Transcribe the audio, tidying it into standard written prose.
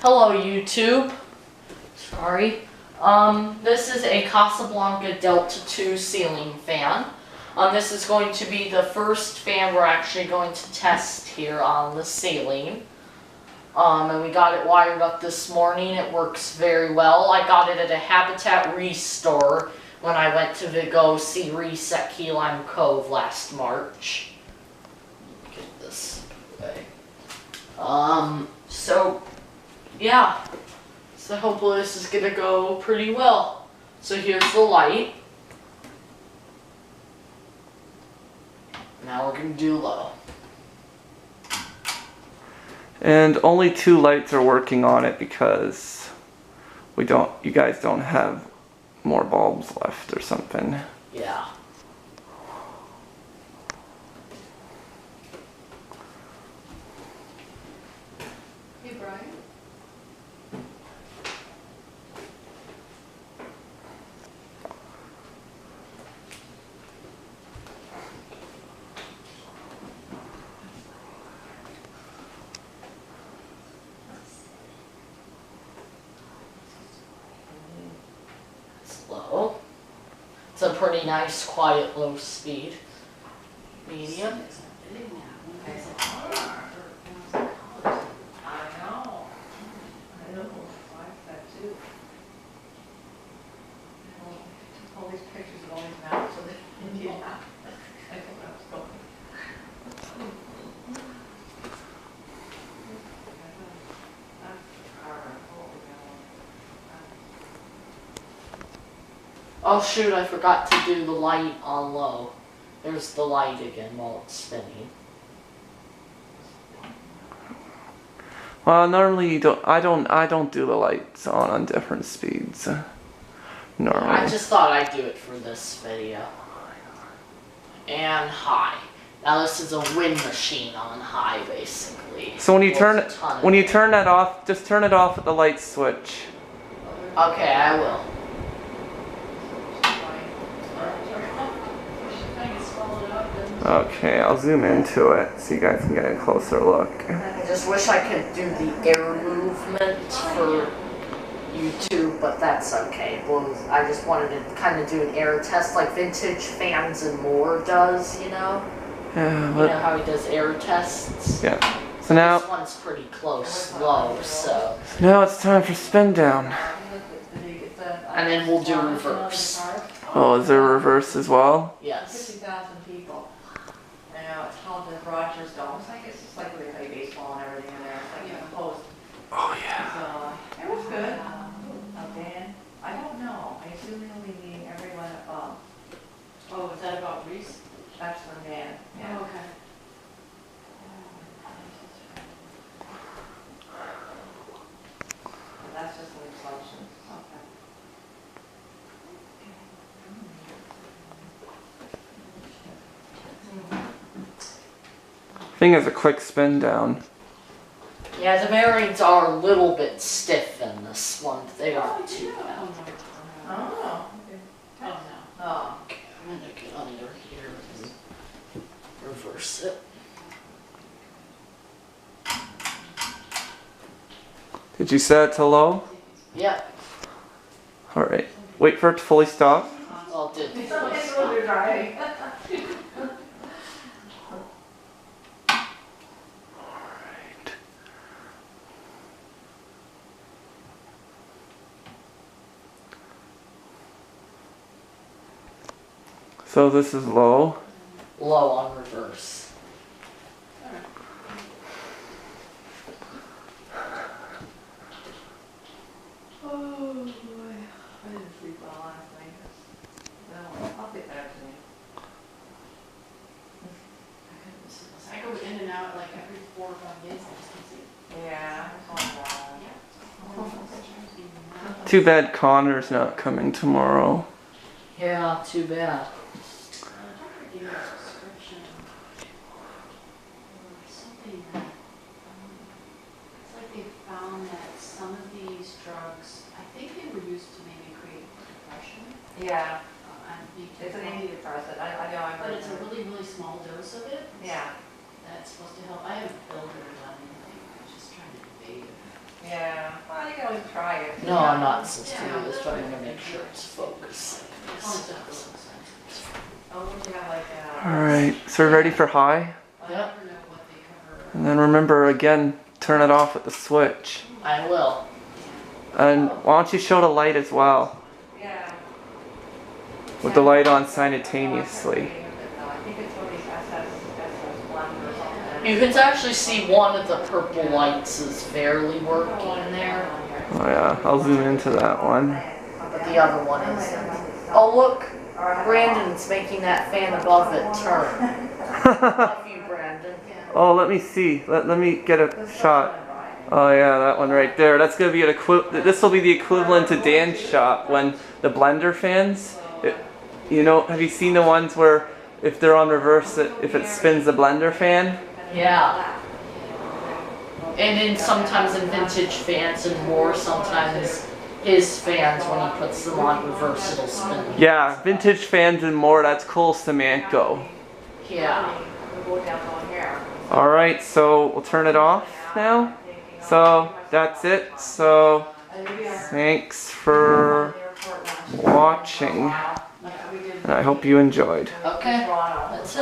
Hello YouTube. Sorry. This is a Casablanca Delta 2 ceiling fan. This is going to be the first fan we're actually going to test here on the ceiling. And we got it wired up this morning. It works very well. I got it at a Habitat Restore when I went to go see Reese at Key Lime Cove last March. Get this away. Yeah. So hopefully this is gonna go pretty well. So here's the light. Now we're gonna do low. And only 2 lights are working on it because you guys don't have more bulbs left or something. Yeah. Hey, Brian. It's low. It's a pretty nice, quiet, low speed. Medium. All these pictures of all these maps of India. I think that's going. Oh shoot, I forgot to do the light on low. There's the light again while it's spinning. Well, normally I don't do the lights on different speeds. Normally. I just thought I'd do it for this video. And high. Now this is a wind machine on high, basically. So when you turn that off, just turn it off at the light switch. Okay, I will. Okay, I'll zoom into it so you guys can get a closer look. I just wish I could do the air movement for YouTube, but that's okay. Well, I just wanted to kind of do an air test like Vintage Fans and More does, you know? Yeah, You know how he does air tests? Yeah. So now, this one's pretty close, low, so. now it's time for spin down. And then we'll do reverse. Oh, is there a reverse as well? Yes. 50,000 people. I know, it's called the Rogers Dome. It's just like where they play baseball and everything in there. It's like composed. Oh yeah. So, it was good. Dan, I don't know. I assume they'll be meeting everyone above. Oh, is that about Reese? That's from Dan. Yeah. Oh, okay. But that's just an assumption. Okay. I think it's a quick spin down. Yeah, the bearings are a little bit stiff in this one. They aren't too bad. Oh. Oh, no. Oh. Okay, I'm gonna get under here and reverse it. Did you set it to low? Yep. Alright. Wait for it to fully stop. Well, it did. It's really dry. So this is low. Low on reverse. Oh boy, I didn't sleep well last night. No, I'll get better today. I go in and out like every 4 or 5 days. I just can't sleep. Yeah, Too bad Connor's not coming tomorrow. Yeah, too bad. I gave a prescription or something that, it's like they found that some of these drugs, I think they were used to maybe create depression. Yeah, It's an antidepressant. I know. But it's a really, really small dose of it. Yeah. That's supposed to help. I haven't filled it or done anything. I'm just trying to debate it. Yeah, well, you can always try it. No, I'm not sensitive, but I'm gonna make sure it's focused. Oh, would you have like Alright, so we're ready for high? I Yep. never know what they cover. And then remember again, turn it off with the switch. I will. And why don't you show the light as well? Yeah. With the light on simultaneously. I think it's one of these SS1 or something. You can actually see one of the purple lights is barely working there, Oh yeah, I'll zoom into that one. but the other one isn't. Oh look, Brandon's making that fan above it turn. Love you, Brandon. Oh, let me see. Let me get a shot. Oh yeah, that one right there. That's gonna be an this will be the equivalent to Dan's shot when the blender fans. You know, have you seen the ones where if they're on reverse, if it spins the blender fan? Yeah. And then sometimes in vintage fans and more, sometimes his fans, when he puts them on reverse, it'll spin. Yeah, vintage fans and more. That's Cole Semanco. Yeah. All right, so we'll turn it off now. So that's it. So thanks for watching, and I hope you enjoyed. Okay, that's it.